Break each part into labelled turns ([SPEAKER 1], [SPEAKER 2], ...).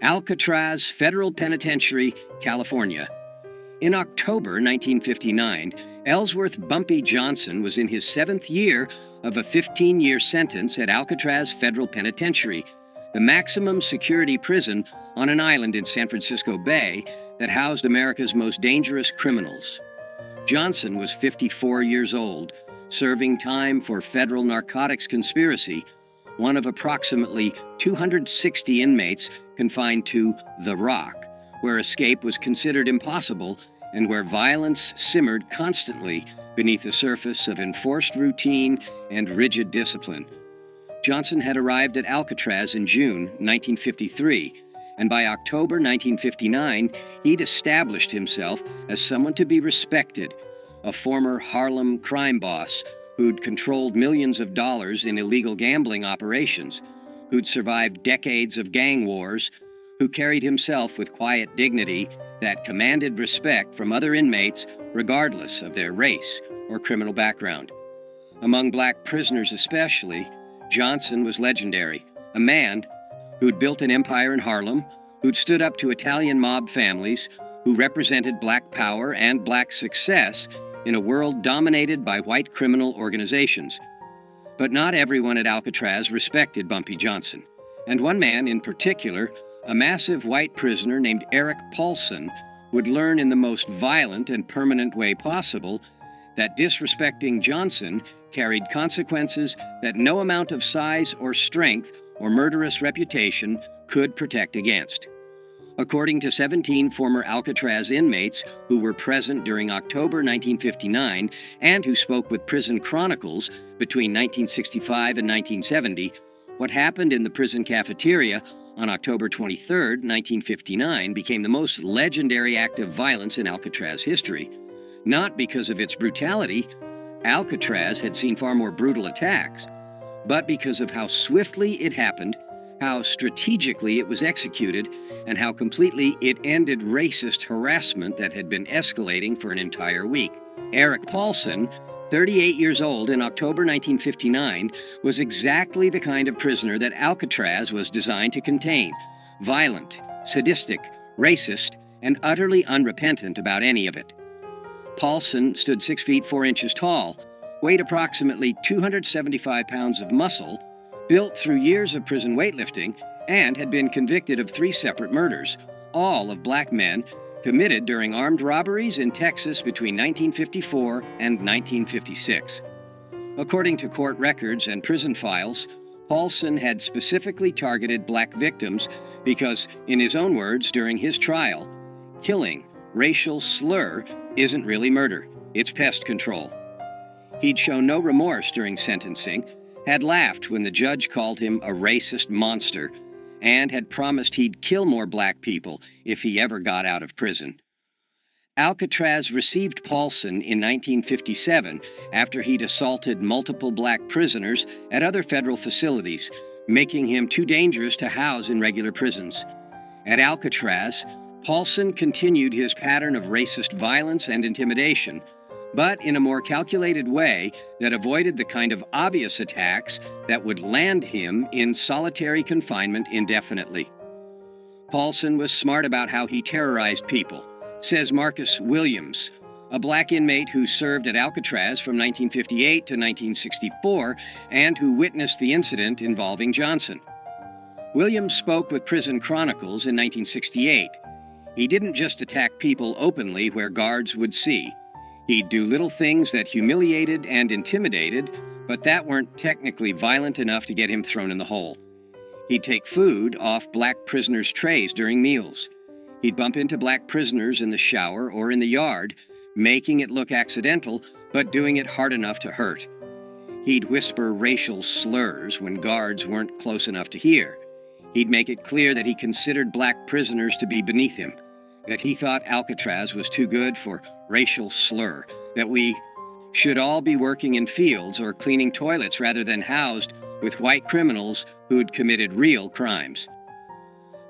[SPEAKER 1] Alcatraz Federal Penitentiary, California. In October 1959, Ellsworth Bumpy Johnson was in his 7th year of a 15-year sentence at Alcatraz Federal Penitentiary, the maximum security prison on an island in San Francisco Bay that housed America's most dangerous criminals. Johnson was 54 years old, serving time for federal narcotics conspiracy, one of approximately 260 inmates confined to The Rock, where escape was considered impossible and where violence simmered constantly beneath the surface of enforced routine and rigid discipline. Johnson had arrived at Alcatraz in June 1953, and by October 1959, he'd established himself as someone to be respected, a former Harlem crime boss who'd controlled millions of dollars in illegal gambling operations, who'd survived decades of gang wars, who carried himself with quiet dignity that commanded respect from other inmates regardless of their race or criminal background. Among black prisoners especially, Johnson was legendary, a man who'd built an empire in Harlem, who'd stood up to Italian mob families, who represented black power and black success in a world dominated by white criminal organizations. But not everyone at Alcatraz respected Bumpy Johnson, and one man in particular, a massive white prisoner named Eric Paulson, would learn in the most violent and permanent way possible that disrespecting Johnson carried consequences that no amount of size or strength or murderous reputation could protect against. According to 17 former Alcatraz inmates who were present during October 1959 and who spoke with Prison Chronicles between 1965 and 1970, what happened in the prison cafeteria on October 23, 1959, became the most legendary act of violence in Alcatraz history. Not because of its brutality — Alcatraz had seen far more brutal attacks — but because of how swiftly it happened, how strategically it was executed, and how completely it ended racist harassment that had been escalating for an entire week. Eric Paulson, 38 years old in October 1959, was exactly the kind of prisoner that Alcatraz was designed to contain: violent, sadistic, racist, and utterly unrepentant about any of it. Paulson stood 6 feet 4 inches tall, weighed approximately 275 pounds of muscle, built through years of prison weightlifting, and had been convicted of 3 separate murders, all of black men, committed during armed robberies in Texas between 1954 and 1956. According to court records and prison files, Paulson had specifically targeted black victims because, in his own words during his trial, killing, racial slur, isn't really murder, it's pest control. He'd shown no remorse during sentencing, had laughed when the judge called him a racist monster, and had promised he'd kill more black people if he ever got out of prison. Alcatraz received Paulson in 1957 after he'd assaulted multiple black prisoners at other federal facilities, making him too dangerous to house in regular prisons. At Alcatraz, Paulson continued his pattern of racist violence and intimidation, but in a more calculated way that avoided the kind of obvious attacks that would land him in solitary confinement indefinitely. Paulson was smart about how he terrorized people, says Marcus Williams, a black inmate who served at Alcatraz from 1958 to 1964 and who witnessed the incident involving Johnson. Williams spoke with Prison Chronicles in 1968. He didn't just attack people openly where guards would see. He'd do little things that humiliated and intimidated, but that weren't technically violent enough to get him thrown in the hole. He'd take food off black prisoners' trays during meals. He'd bump into black prisoners in the shower or in the yard, making it look accidental, but doing it hard enough to hurt. He'd whisper racial slurs when guards weren't close enough to hear. He'd make it clear that he considered black prisoners to be beneath him, that he thought Alcatraz was too good for racial slur, that we should all be working in fields or cleaning toilets rather than housed with white criminals who'd committed real crimes.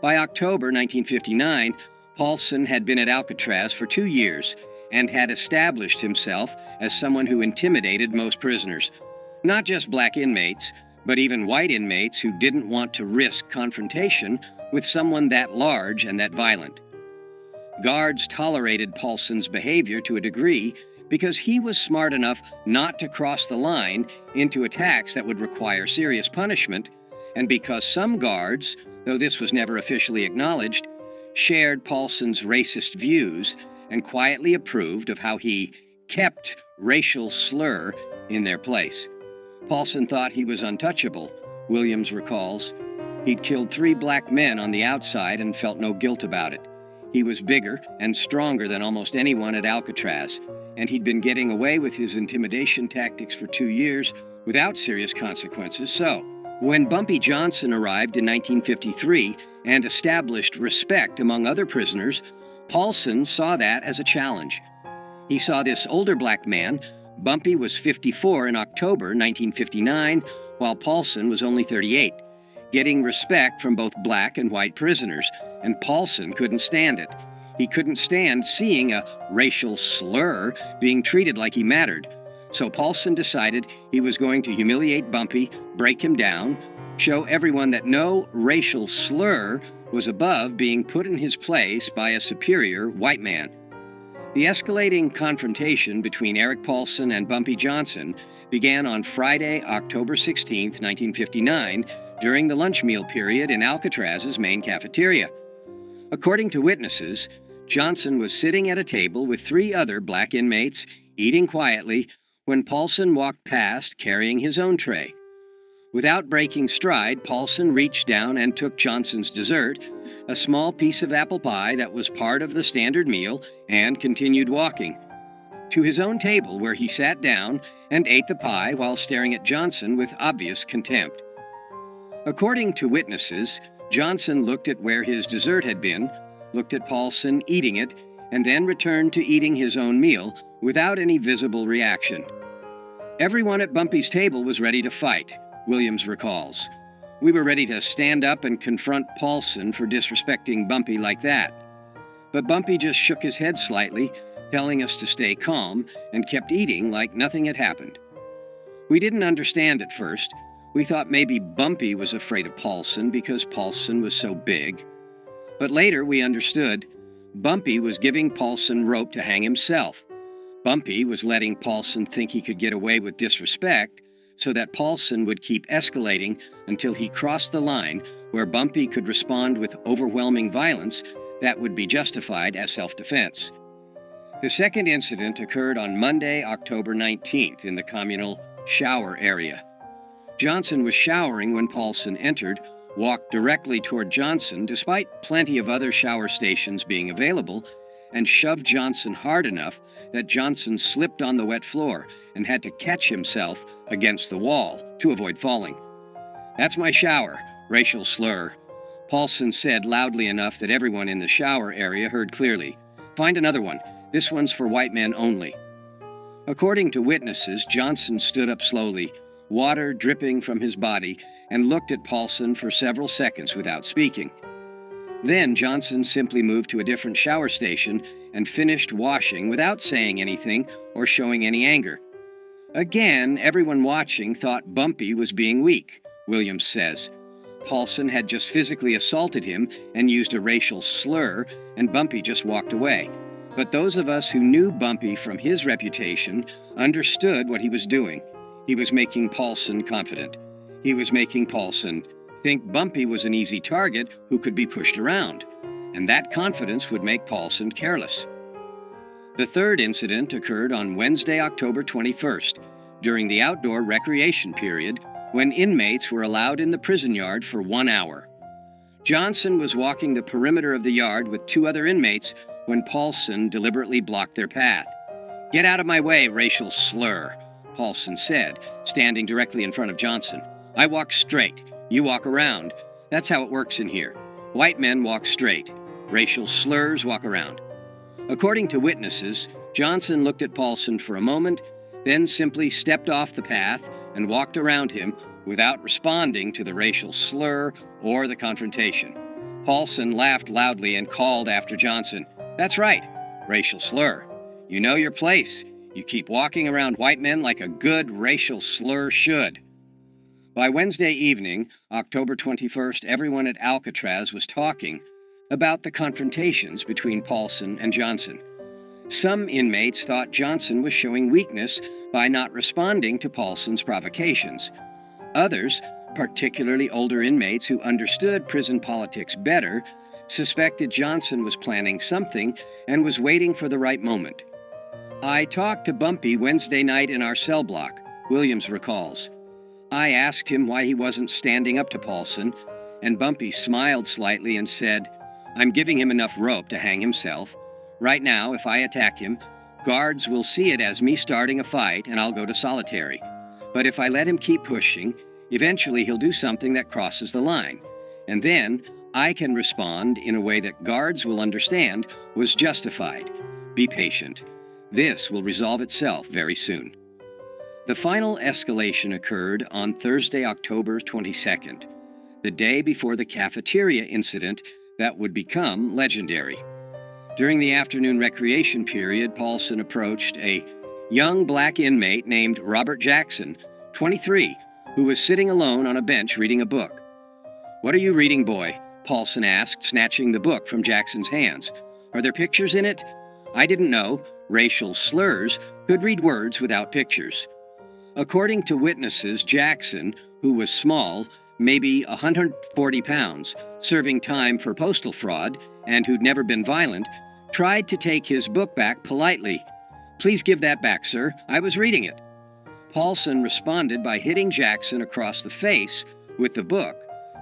[SPEAKER 1] By October 1959, Paulson had been at Alcatraz for 2 years and had established himself as someone who intimidated most prisoners, not just black inmates, but even white inmates who didn't want to risk confrontation with someone that large and that violent. Guards tolerated Paulson's behavior to a degree because he was smart enough not to cross the line into attacks that would require serious punishment, and because some guards, though this was never officially acknowledged, shared Paulson's racist views and quietly approved of how he kept racial slur in their place. Paulson thought he was untouchable, Williams recalls. He'd killed 3 black men on the outside and felt no guilt about it. He was bigger and stronger than almost anyone at Alcatraz, and he'd been getting away with his intimidation tactics for 2 years without serious consequences. So, when Bumpy Johnson arrived in 1953 and established respect among other prisoners, Paulson saw that as a challenge. He saw this older black man. Bumpy was 54 in October 1959, while Paulson was only 38, getting respect from both black and white prisoners, and Paulson couldn't stand it. He couldn't stand seeing a racial slur being treated like he mattered. So Paulson decided he was going to humiliate Bumpy, break him down, show everyone that no racial slur was above being put in his place by a superior white man. The escalating confrontation between Eric Paulson and Bumpy Johnson began on Friday, October 16, 1959, during the lunch meal period in Alcatraz's main cafeteria. According to witnesses, Johnson was sitting at a table with 3 other black inmates, eating quietly, when Paulson walked past carrying his own tray. Without breaking stride, Paulson reached down and took Johnson's dessert, a small piece of apple pie that was part of the standard meal, and continued walking to his own table, where he sat down and ate the pie while staring at Johnson with obvious contempt. According to witnesses, Johnson looked at where his dessert had been, looked at Paulson eating it, and then returned to eating his own meal without any visible reaction. Everyone at Bumpy's table was ready to fight, Williams recalls. We were ready to stand up and confront Paulson for disrespecting Bumpy like that. But Bumpy just shook his head slightly, telling us to stay calm, and kept eating like nothing had happened. We didn't understand at first. We thought maybe Bumpy was afraid of Paulson because Paulson was so big. But later we understood. Bumpy was giving Paulson rope to hang himself. Bumpy was letting Paulson think he could get away with disrespect so that Paulson would keep escalating until he crossed the line where Bumpy could respond with overwhelming violence that would be justified as self-defense. The second incident occurred on Monday, October 19th, in the communal shower area. Johnson was showering when Paulson entered, walked directly toward Johnson despite plenty of other shower stations being available, and shoved Johnson hard enough that Johnson slipped on the wet floor and had to catch himself against the wall to avoid falling. "That's my shower," racial slur, Paulson said loudly enough that everyone in the shower area heard clearly. "Find another one. This one's for white men only." According to witnesses, Johnson stood up slowly, water dripping from his body, and looked at Paulson for several seconds without speaking. Then Johnson simply moved to a different shower station and finished washing without saying anything or showing any anger. Again, everyone watching thought Bumpy was being weak, Williams says. Paulson had just physically assaulted him and used a racial slur, and Bumpy just walked away. But those of us who knew Bumpy from his reputation understood what he was doing. He was making Paulson confident. He was making Paulson think Bumpy was an easy target who could be pushed around, and that confidence would make Paulson careless. The third incident occurred on Wednesday, October 21st, during the outdoor recreation period, when inmates were allowed in the prison yard for 1 hour. Johnson was walking the perimeter of the yard with 2 other inmates when Paulson deliberately blocked their path. "Get out of my way, racial slur," Paulson said, standing directly in front of Johnson. "I walk straight. You walk around. That's how it works in here. White men walk straight. Racial slurs walk around." According to witnesses, Johnson looked at Paulson for a moment, then simply stepped off the path and walked around him without responding to the racial slur or the confrontation. Paulson laughed loudly and called after Johnson, "That's right, racial slur. You know your place. You keep walking around white men like a good racial slur should." By Wednesday evening, October 21st, everyone at Alcatraz was talking about the confrontations between Paulson and Johnson. Some inmates thought Johnson was showing weakness by not responding to Paulson's provocations. Others, particularly older inmates who understood prison politics better, suspected Johnson was planning something and was waiting for the right moment. "I talked to Bumpy Wednesday night in our cell block," Williams recalls. "I asked him why he wasn't standing up to Paulson, and Bumpy smiled slightly and said, 'I'm giving him enough rope to hang himself. Right now, if I attack him, guards will see it as me starting a fight and I'll go to solitary. But if I let him keep pushing, eventually he'll do something that crosses the line. And then I can respond in a way that guards will understand was justified. Be patient. This will resolve itself very soon.'" The final escalation occurred on Thursday, October 22nd, the day before the cafeteria incident that would become legendary. During the afternoon recreation period, Paulson approached a young black inmate named Robert Jackson, 23, who was sitting alone on a bench reading a book. "What are you reading, boy?" Paulson asked, snatching the book from Jackson's hands. "Are there pictures in it?" "I didn't know racial slurs could read words without pictures." According to witnesses, Jackson, who was small, maybe 140 pounds, serving time for postal fraud, and who'd never been violent, tried to take his book back politely. "Please give that back, sir. I was reading it." Paulson responded by hitting Jackson across the face with the book,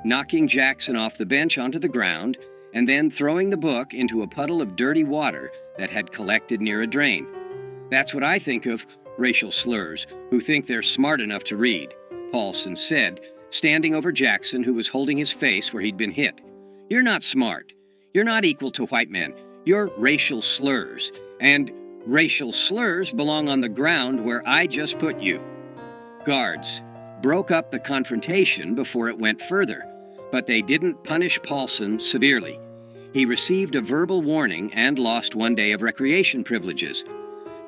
[SPEAKER 1] knocking Jackson off the bench onto the ground, and then throwing the book into a puddle of dirty water that had collected near a drain. "That's what I think of racial slurs who think they're smart enough to read," Paulson said, standing over Jackson, who was holding his face where he'd been hit. "You're not smart. You're not equal to white men. You're racial slurs. And racial slurs belong on the ground where I just put you." Guards broke up the confrontation before it went further, but they didn't punish Paulson severely. He received a verbal warning and lost 1 day of recreation privileges.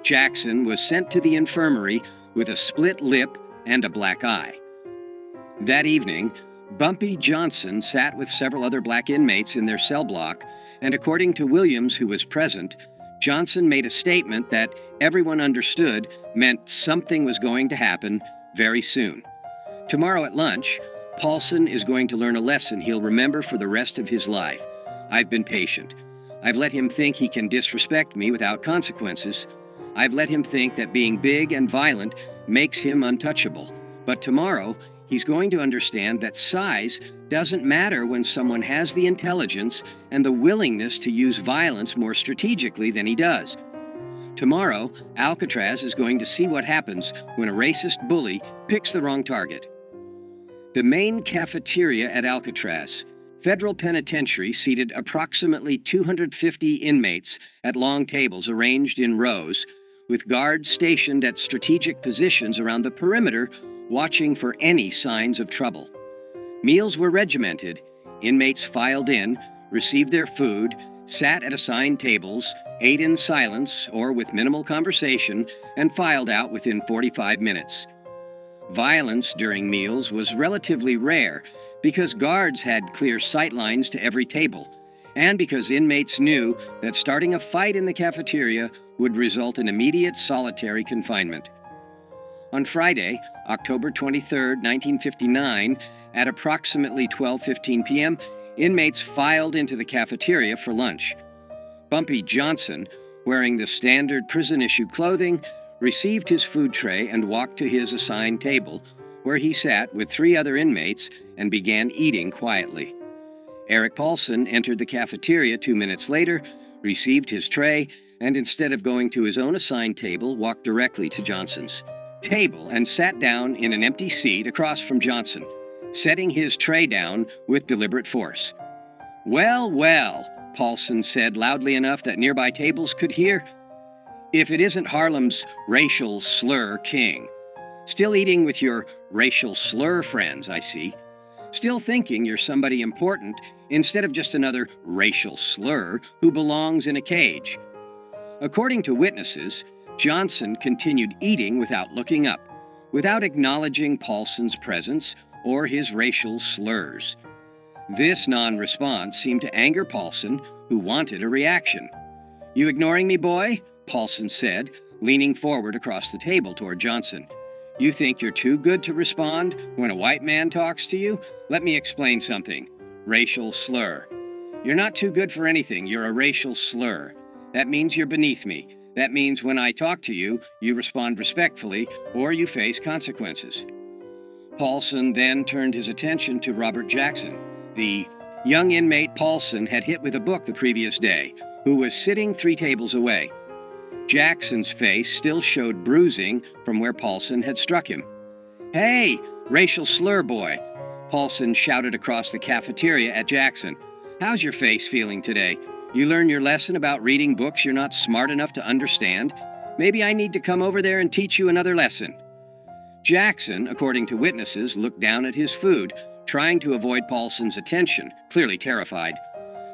[SPEAKER 1] Jackson was sent to the infirmary with a split lip and a black eye. That evening, Bumpy Johnson sat with several other black inmates in their cell block, and according to Williams, who was present, Johnson made a statement that everyone understood meant something was going to happen very soon. Tomorrow at lunch, Paulson is going to learn a lesson he'll remember for the rest of his life. "I've been patient. I've let him think he can disrespect me without consequences. I've let him think that being big and violent makes him untouchable. But tomorrow, he's going to understand that size doesn't matter when someone has the intelligence and the willingness to use violence more strategically than he does. Tomorrow, Alcatraz is going to see what happens when a racist bully picks the wrong target." The main cafeteria at Alcatraz, Federal Penitentiary, seated approximately 250 inmates at long tables arranged in rows, with guards stationed at strategic positions around the perimeter, watching for any signs of trouble. Meals were regimented. Inmates filed in, received their food, sat at assigned tables, ate in silence or with minimal conversation, and filed out within 45 minutes. Violence during meals was relatively rare because guards had clear sightlines to every table, and because inmates knew that starting a fight in the cafeteria would result in immediate solitary confinement. On Friday, October 23, 1959, at approximately 12:15 p.m., inmates filed into the cafeteria for lunch. Bumpy Johnson, wearing the standard prison-issue clothing, received his food tray and walked to his assigned table, where he sat with 3 other inmates and began eating quietly. Eric Paulson entered the cafeteria 2 minutes later, received his tray, and instead of going to his own assigned table, walked directly to Johnson's table and sat down in an empty seat across from Johnson, setting his tray down with deliberate force. "Well, well," Paulson said loudly enough that nearby tables could hear. "If it isn't Harlem's racial slur king. Still eating with your racial slur friends, I see. Still thinking you're somebody important instead of just another racial slur who belongs in a cage." According to witnesses, Johnson continued eating without looking up, without acknowledging Paulson's presence or his racial slurs. This non-response seemed to anger Paulson, who wanted a reaction. "You ignoring me, boy?" Paulson said, leaning forward across the table toward Johnson. "You think you're too good to respond when a white man talks to you? Let me explain something. Racial slur. You're not too good for anything. You're a racial slur. That means you're beneath me. That means when I talk to you, you respond respectfully or you face consequences." Paulson then turned his attention to Robert Jackson, the young inmate Paulson had hit with a book the previous day, who was sitting 3 tables away. Jackson's face still showed bruising from where Paulson had struck him. "Hey, racial slur boy," Paulson shouted across the cafeteria at Jackson. "How's your face feeling today? You learn your lesson about reading books you're not smart enough to understand? Maybe I need to come over there and teach you another lesson." Jackson, according to witnesses, looked down at his food, trying to avoid Paulson's attention, clearly terrified.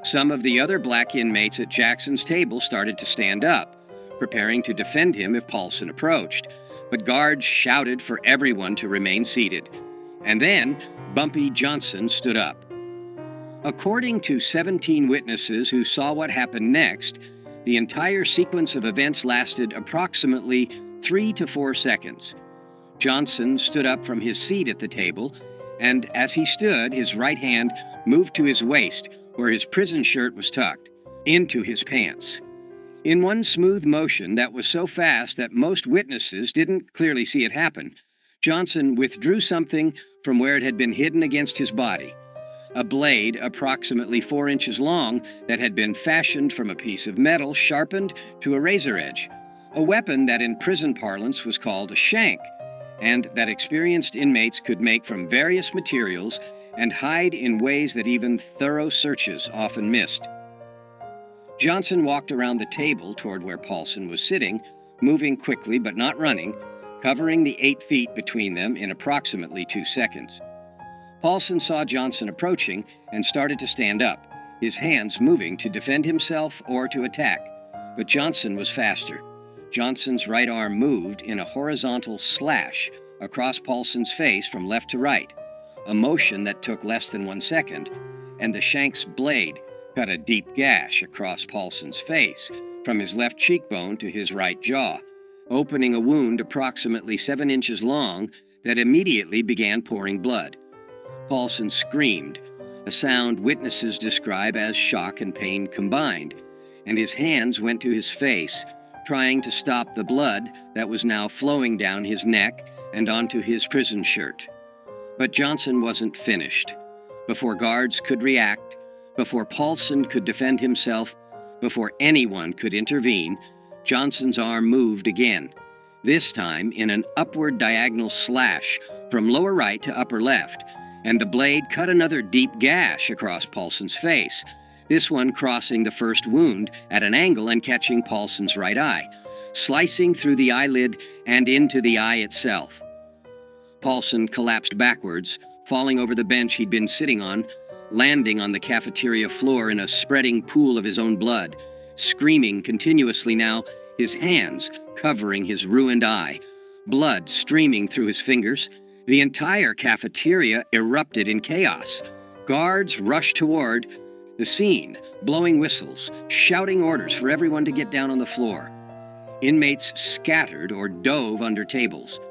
[SPEAKER 1] Some of the other black inmates at Jackson's table started to stand up, preparing to defend him if Paulson approached, but guards shouted for everyone to remain seated. And then Bumpy Johnson stood up. According to 17 witnesses who saw what happened next, the entire sequence of events lasted approximately 3 to 4 seconds. Johnson stood up from his seat at the table, and as he stood, his right hand moved to his waist, where his prison shirt was tucked, into his pants. In one smooth motion that was so fast that most witnesses didn't clearly see it happen, Johnson withdrew something from where it had been hidden against his body. A blade approximately 4 inches long that had been fashioned from a piece of metal sharpened to a razor edge, a weapon that in prison parlance was called a shank, and that experienced inmates could make from various materials and hide in ways that even thorough searches often missed. Johnson walked around the table toward where Paulson was sitting, moving quickly but not running, covering the 8 feet between them in approximately 2 seconds. Paulson saw Johnson approaching and started to stand up, his hands moving to defend himself or to attack, but Johnson was faster. Johnson's right arm moved in a horizontal slash across Paulson's face from left to right, a motion that took less than 1 second, and the shank's blade cut a deep gash across Paulson's face from his left cheekbone to his right jaw, opening a wound approximately 7 inches long that immediately began pouring blood. Paulson screamed, a sound witnesses describe as shock and pain combined, and his hands went to his face, trying to stop the blood that was now flowing down his neck and onto his prison shirt. But Johnson wasn't finished. Before guards could react, before Paulson could defend himself, before anyone could intervene, Johnson's arm moved again, this time in an upward diagonal slash from lower right to upper left, and the blade cut another deep gash across Paulson's face, this one crossing the first wound at an angle and catching Paulson's right eye, slicing through the eyelid and into the eye itself. Paulson collapsed backwards, falling over the bench he'd been sitting on, landing on the cafeteria floor in a spreading pool of his own blood, screaming continuously now, his hands covering his ruined eye, blood streaming through his fingers. The entire cafeteria erupted in chaos. Guards rushed toward the scene, blowing whistles, shouting orders for everyone to get down on the floor. Inmates scattered or dove under tables.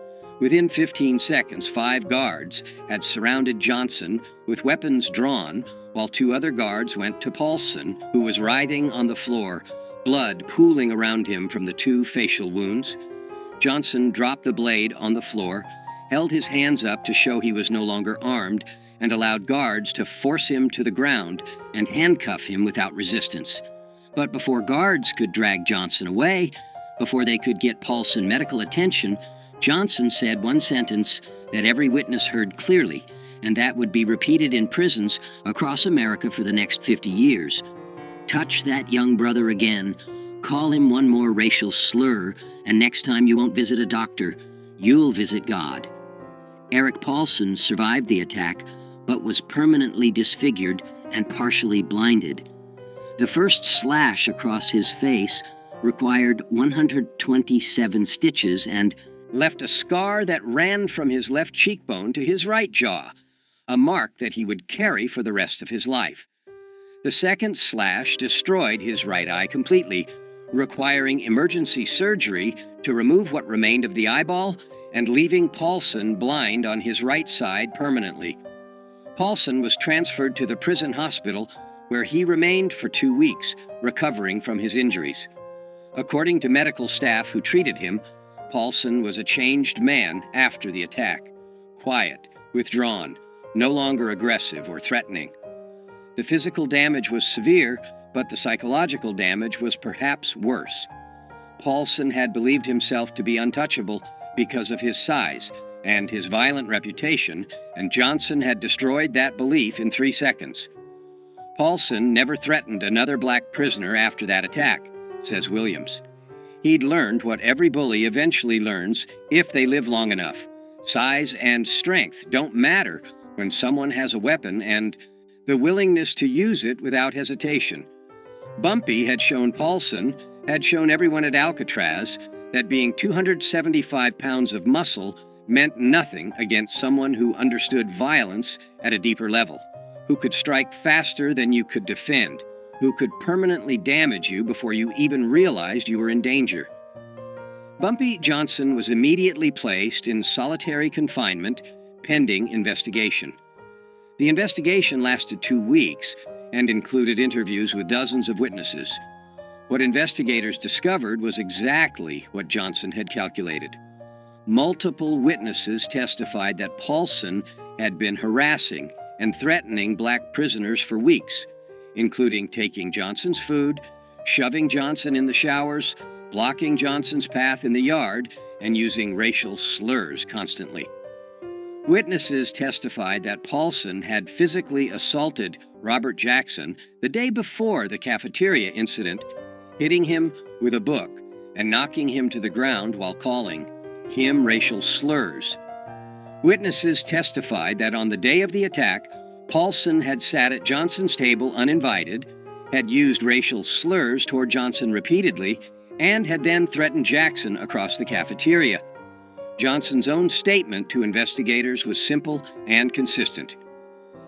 [SPEAKER 1] Within 15 seconds, 5 guards had surrounded Johnson with weapons drawn, while 2 other guards went to Paulson, who was writhing on the floor, blood pooling around him from the 2 facial wounds. Johnson dropped the blade on the floor, held his hands up to show he was no longer armed, and allowed guards to force him to the ground and handcuff him without resistance. But before guards could drag Johnson away, before they could get Paulson medical attention, Johnson said one sentence that every witness heard clearly, and that would be repeated in prisons across America for the next 50 years. "Touch that young brother again, call him one more racial slur, and next time you won't visit a doctor, you'll visit God." Eric Paulson survived the attack, but was permanently disfigured and partially blinded. The first slash across his face required 127 stitches and left a scar that ran from his left cheekbone to his right jaw, a mark that he would carry for the rest of his life. The second slash destroyed his right eye completely, requiring emergency surgery to remove what remained of the eyeball and leaving Paulson blind on his right side permanently. Paulson was transferred to the prison hospital, where he remained for 2 weeks, recovering from his injuries. According to medical staff who treated him, Paulson was a changed man after the attack. Quiet, withdrawn, no longer aggressive or threatening. The physical damage was severe, but the psychological damage was perhaps worse. Paulson had believed himself to be untouchable because of his size and his violent reputation, and Johnson had destroyed that belief in 3 seconds. Paulson never threatened another black prisoner after that attack, says Williams. He'd learned what every bully eventually learns if they live long enough. Size and strength don't matter when someone has a weapon, and the willingness to use it without hesitation. Bumpy had shown everyone at Alcatraz that being 275 pounds of muscle meant nothing against someone who understood violence at a deeper level, who could strike faster than you could defend, who could permanently damage you before you even realized you were in danger. Bumpy Johnson was immediately placed in solitary confinement pending investigation. The investigation lasted 2 weeks and included interviews with dozens of witnesses. What investigators discovered was exactly what Johnson had calculated. Multiple witnesses testified that Paulson had been harassing and threatening black prisoners for weeks, including taking Johnson's food, shoving Johnson in the showers, blocking Johnson's path in the yard, and using racial slurs constantly. Witnesses testified that Paulson had physically assaulted Robert Jackson the day before the cafeteria incident, hitting him with a book and knocking him to the ground while calling him racial slurs. Witnesses testified that on the day of the attack, Paulson had sat at Johnson's table uninvited, had used racial slurs toward Johnson repeatedly, and had then threatened Jackson across the cafeteria. Johnson's own statement to investigators was simple and consistent.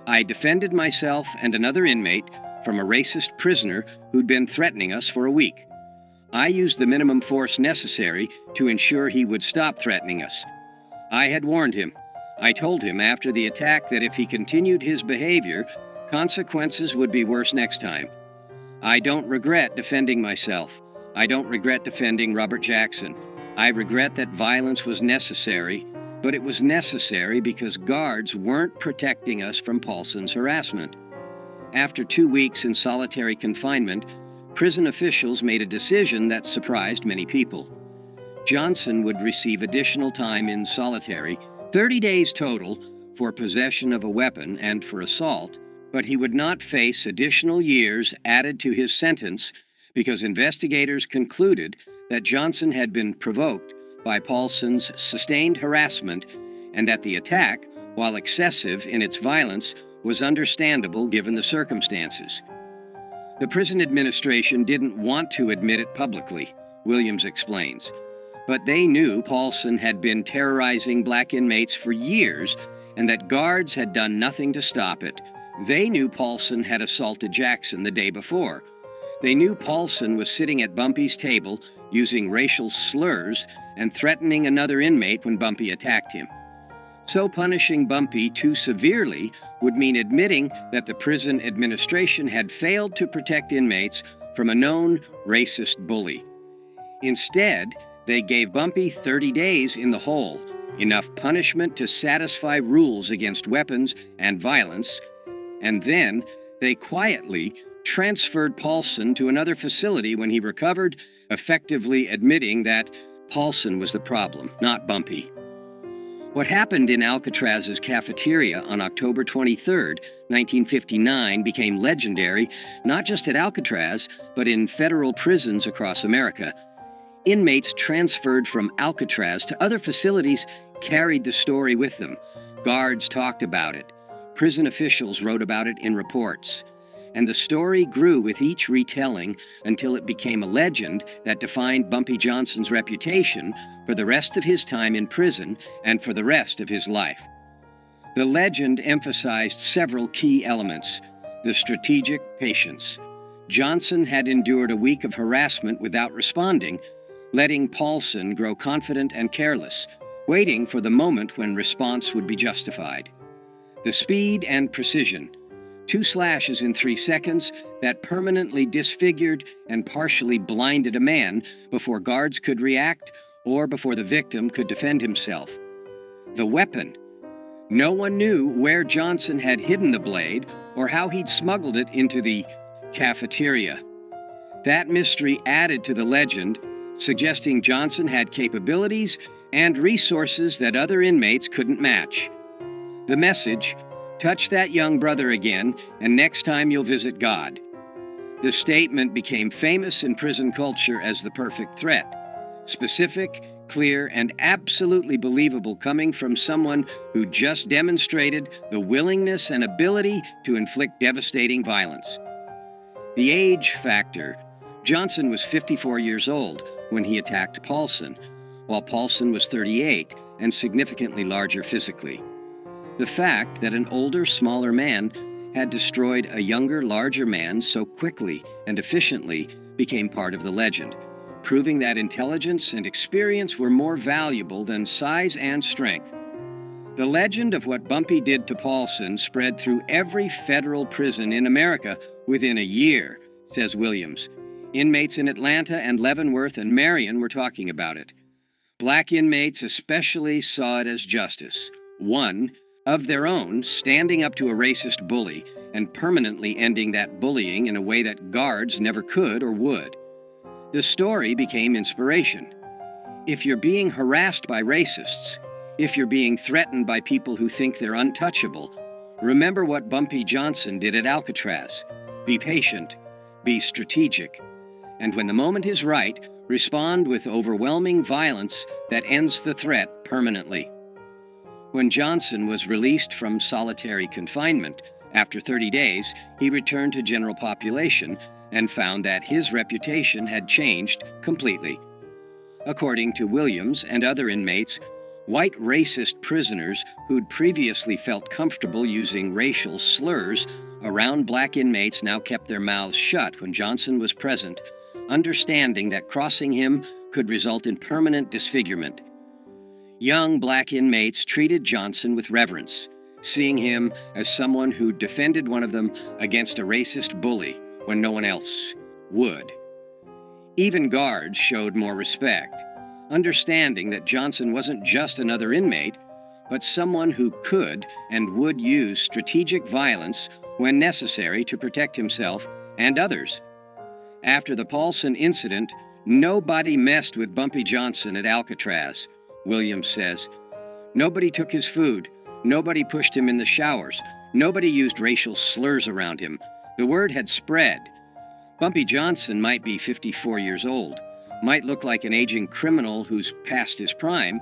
[SPEAKER 1] "I defended myself and another inmate from a racist prisoner who'd been threatening us for a week. I used the minimum force necessary to ensure he would stop threatening us. I had warned him. I told him after the attack that if he continued his behavior, consequences would be worse next time. I don't regret defending myself. I don't regret defending Robert Jackson. I regret that violence was necessary, but it was necessary because guards weren't protecting us from Paulson's harassment." After 2 weeks in solitary confinement, prison officials made a decision that surprised many people. Johnson would receive additional time in solitary, 30 days total, for possession of a weapon and for assault, but he would not face additional years added to his sentence because investigators concluded that Johnson had been provoked by Paulson's sustained harassment and that the attack, while excessive in its violence, was understandable given the circumstances. The prison administration didn't want to admit it publicly, Williams explains, but they knew Paulson had been terrorizing black inmates for years and that guards had done nothing to stop it. They knew Paulson had assaulted Jackson the day before. They knew Paulson was sitting at Bumpy's table using racial slurs and threatening another inmate when Bumpy attacked him. So punishing Bumpy too severely would mean admitting that the prison administration had failed to protect inmates from a known racist bully. Instead, they gave Bumpy 30 days in the hole, enough punishment to satisfy rules against weapons and violence, and then they quietly transferred Paulson to another facility when he recovered, effectively admitting that Paulson was the problem, not Bumpy. What happened in Alcatraz's cafeteria on October 23, 1959 became legendary, not just at Alcatraz, but in federal prisons across America. Inmates transferred from Alcatraz to other facilities carried the story with them. Guards talked about it. Prison officials wrote about it in reports. And the story grew with each retelling until it became a legend that defined Bumpy Johnson's reputation for the rest of his time in prison and for the rest of his life. The legend emphasized several key elements. The strategic patience. Johnson had endured a week of harassment without responding, letting Paulson grow confident and careless, waiting for the moment when response would be justified. The speed and precision. 2 slashes in 3 seconds that permanently disfigured and partially blinded a man before guards could react or before the victim could defend himself. The weapon. No one knew where Johnson had hidden the blade or how he'd smuggled it into the cafeteria. That mystery added to the legend, suggesting Johnson had capabilities and resources that other inmates couldn't match. The message: touch that young brother again, and next time you'll visit God. The statement became famous in prison culture as the perfect threat. Specific, clear, and absolutely believable, coming from someone who just demonstrated the willingness and ability to inflict devastating violence. The age factor. Johnson was 54 years old when he attacked Paulson, while Paulson was 38 and significantly larger physically. The fact that an older, smaller man had destroyed a younger, larger man so quickly and efficiently became part of the legend, proving that intelligence and experience were more valuable than size and strength. The legend of what Bumpy did to Paulson spread through every federal prison in America within a year, says Williams. Inmates in Atlanta and Leavenworth and Marion were talking about it. Black inmates especially saw it as justice. One, of their own, standing up to a racist bully and permanently ending that bullying in a way that guards never could or would. The story became inspiration. If you're being harassed by racists, if you're being threatened by people who think they're untouchable, remember what Bumpy Johnson did at Alcatraz. Be patient, be strategic, and when the moment is right, respond with overwhelming violence that ends the threat permanently. When Johnson was released from solitary confinement, after 30 days, he returned to general population and found that his reputation had changed completely. According to Williams and other inmates, white racist prisoners who'd previously felt comfortable using racial slurs around black inmates now kept their mouths shut when Johnson was present, understanding that crossing him could result in permanent disfigurement. Young black inmates treated Johnson with reverence, seeing him as someone who defended one of them against a racist bully when no one else would. Even guards showed more respect, understanding that Johnson wasn't just another inmate, but someone who could and would use strategic violence when necessary to protect himself and others. After the Paulson incident, nobody messed with Bumpy Johnson at Alcatraz, Williams says. Nobody took his food. Nobody pushed him in the showers. Nobody used racial slurs around him. The word had spread. Bumpy Johnson might be 54 years old, might look like an aging criminal who's past his prime,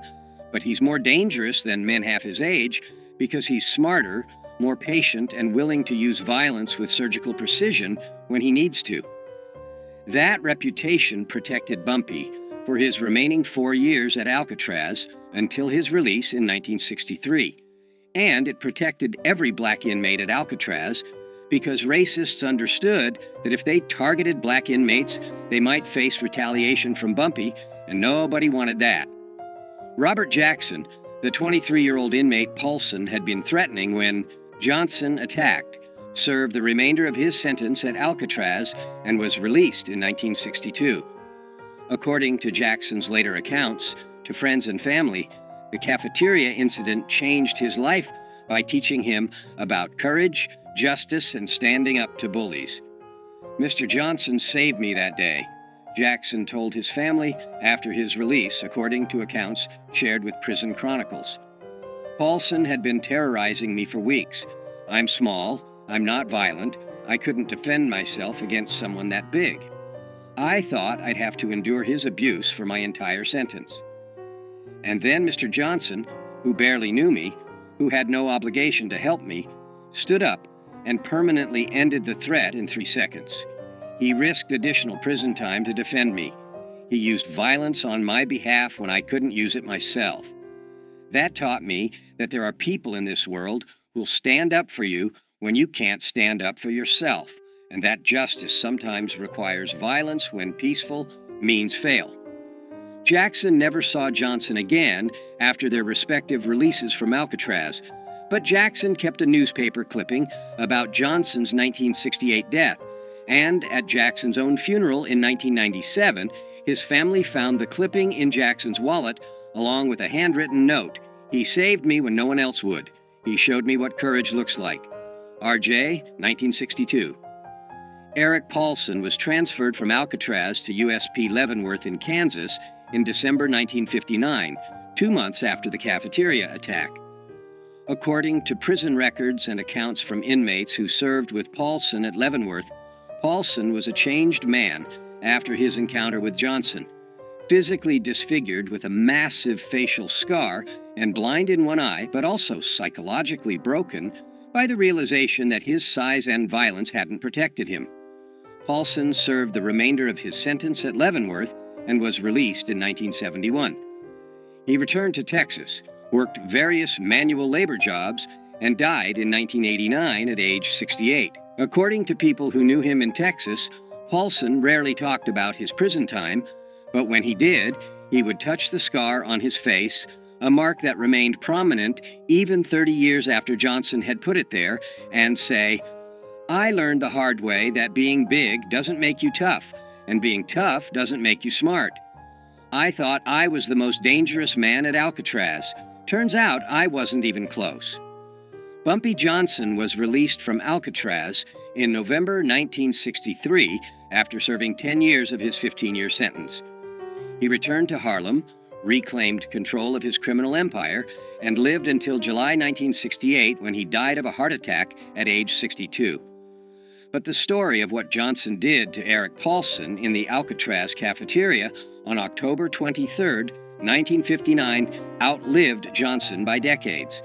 [SPEAKER 1] but he's more dangerous than men half his age because he's smarter, more patient, and willing to use violence with surgical precision when he needs to. That reputation protected Bumpy for his remaining 4 years at Alcatraz until his release in 1963. And it protected every black inmate at Alcatraz because racists understood that if they targeted black inmates, they might face retaliation from Bumpy, and nobody wanted that. Robert Jackson, the 23-year-old inmate Paulson had been threatening when Johnson attacked, served the remainder of his sentence at Alcatraz and was released in 1962. According to Jackson's later accounts to friends and family, the cafeteria incident changed his life by teaching him about courage, justice, and standing up to bullies. Mr. Johnson saved me that day, Jackson told his family after his release, according to accounts shared with Prison Chronicles. Paulson had been terrorizing me for weeks. I'm small, I'm not violent, I couldn't defend myself against someone that big. I thought I'd have to endure his abuse for my entire sentence. And then Mr. Johnson, who barely knew me, who had no obligation to help me, stood up and permanently ended the threat in 3 seconds. He risked additional prison time to defend me. He used violence on my behalf when I couldn't use it myself. That taught me that there are people in this world who'll stand up for you when you can't stand up for yourself, and that justice sometimes requires violence when peaceful means fail. Jackson never saw Johnson again after their respective releases from Alcatraz, but Jackson kept a newspaper clipping about Johnson's 1968 death, and at Jackson's own funeral in 1997, his family found the clipping in Jackson's wallet along with a handwritten note. "He saved me when no one else would. He showed me what courage looks like." RJ, 1962. Eric Paulson was transferred from Alcatraz to USP Leavenworth in Kansas in December 1959, 2 months after the cafeteria attack. According to prison records and accounts from inmates who served with Paulson at Leavenworth, Paulson was a changed man after his encounter with Johnson, physically disfigured with a massive facial scar and blind in one eye, but also psychologically broken by the realization that his size and violence hadn't protected him. Paulson served the remainder of his sentence at Leavenworth and was released in 1971. He returned to Texas, worked various manual labor jobs, and died in 1989 at age 68. According to people who knew him in Texas, Paulson rarely talked about his prison time, but when he did, he would touch the scar on his face, a mark that remained prominent even 30 years after Johnson had put it there, and say, "I learned the hard way that being big doesn't make you tough, and being tough doesn't make you smart. I thought I was the most dangerous man at Alcatraz. Turns out I wasn't even close." Bumpy Johnson was released from Alcatraz in November 1963 after serving 10 years of his 15-year sentence. He returned to Harlem, reclaimed control of his criminal empire, and lived until July 1968 when he died of a heart attack at age 62. But the story of what Johnson did to Eric Paulson in the Alcatraz cafeteria on October 23, 1959, outlived Johnson by decades.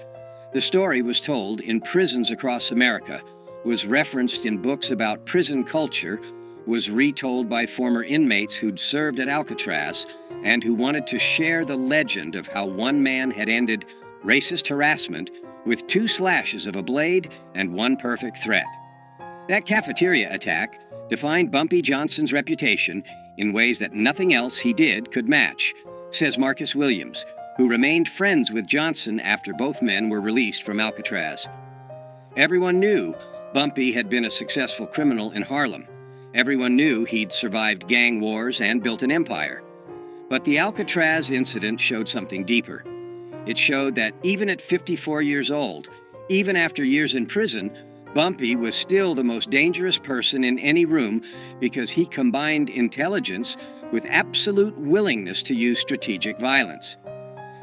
[SPEAKER 1] The story was told in prisons across America, was referenced in books about prison culture, was retold by former inmates who'd served at Alcatraz and who wanted to share the legend of how one man had ended racist harassment with 2 slashes of a blade and 1 perfect threat. That cafeteria attack defined Bumpy Johnson's reputation in ways that nothing else he did could match, says Marcus Williams, who remained friends with Johnson after both men were released from Alcatraz. Everyone knew Bumpy had been a successful criminal in Harlem. Everyone knew he'd survived gang wars and built an empire. But the Alcatraz incident showed something deeper. It showed that even at 54 years old, even after years in prison, Bumpy was still the most dangerous person in any room because he combined intelligence with absolute willingness to use strategic violence.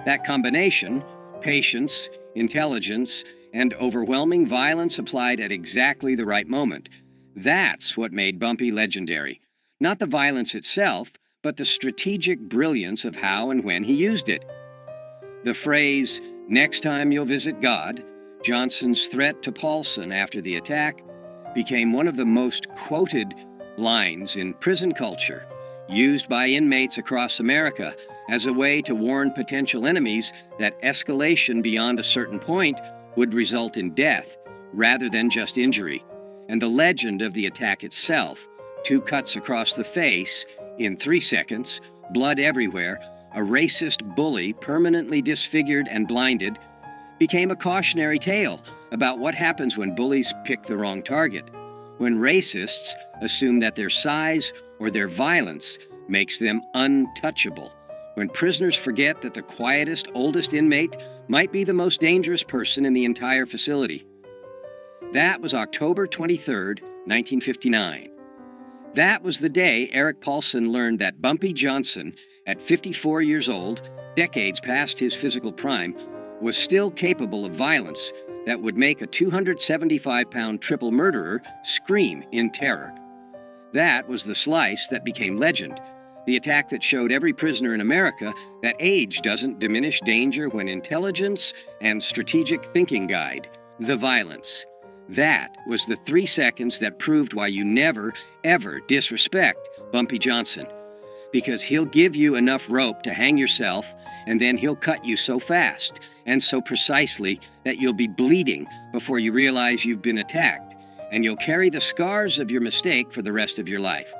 [SPEAKER 1] That combination, patience, intelligence, and overwhelming violence applied at exactly the right moment, that's what made Bumpy legendary. Not the violence itself, but the strategic brilliance of how and when he used it. The phrase, "next time you'll visit God," Johnson's threat to Paulson after the attack, became one of the most quoted lines in prison culture, used by inmates across America as a way to warn potential enemies that escalation beyond a certain point would result in death rather than just injury. And the legend of the attack itself, 2 cuts across the face in 3 seconds, blood everywhere, a racist bully permanently disfigured and blinded, became a cautionary tale about what happens when bullies pick the wrong target, when racists assume that their size or their violence makes them untouchable, when prisoners forget that the quietest, oldest inmate might be the most dangerous person in the entire facility. That was October 23, 1959. That was the day Eric Paulson learned that Bumpy Johnson, at 54 years old, decades past his physical prime, was still capable of violence that would make a 275-pound triple murderer scream in terror. That was the slice that became legend, the attack that showed every prisoner in America that age doesn't diminish danger when intelligence and strategic thinking guide the violence. That was the 3 seconds that proved why you never, ever disrespect Bumpy Johnson. because he'll give you enough rope to hang yourself, and then he'll cut you so fast and so precisely that you'll be bleeding before you realize you've been attacked, and you'll carry the scars of your mistake for the rest of your life.